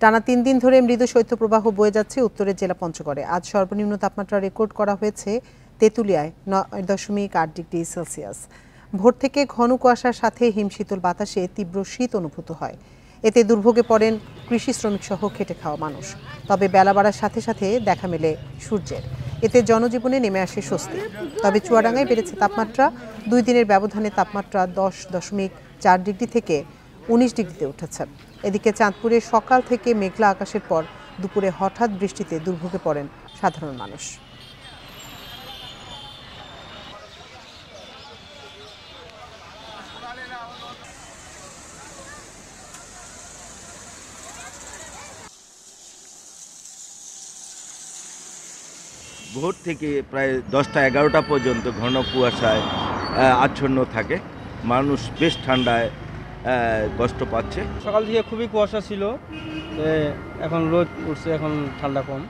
টানা ৩ দিন ধরে মৃদু শৈত্যপ্রবাহ বয়ে যাচ্ছে উত্তরের জেলা পঞ্চগড়ে। আজ সর্বনিম্ন তাপমাত্রা রেকর্ড করা হয়েছে তেঁতুলিয়ায় ৯.৮ ডিগ্রি সেলসিয়াস। ভোর থেকে ঘন কুয়াশার সাথে হিমশীতল বাতাসে তীব্র শীত অনুভূত হয়। এতে দুর্ভোগে পড়েন কৃষি শ্রমিক সহ খেটে খাওয়া মানুষ। তবে বেলা বাড়ার সাথে সাথে দেখা মেলে সূর্যের। এতে জনজীবনে নেমে আসে স্বস্তি। তবে চুয়াডাঙ্গায় বেড়েছে তাপমাত্রা। ২ দিনের ব্যবধানে তাপমাত্রা ১০.৪ ডিগ্রি থেকে ১৯ ডিগ্রিতে উঠেছে। এদিকে চাঁদপুরে সকাল থেকে মেঘলা আকাশের পর দুপুরে হঠাৎ বৃষ্টিতে দুর্ভোগে পড়েন সাধারণ মানুষ। ভোর থেকে প্রায় ১০টা-১১টা পর্যন্ত ঘন কুয়াশায় আচ্ছন্ন থাকে। মানুষ বেশ ঠান্ডায় কষ্ট পাচ্ছে। সকাল থেকে খুবই কুয়াশা ছিল, এখন রোদ উঠছে, এখন ঠান্ডা কম।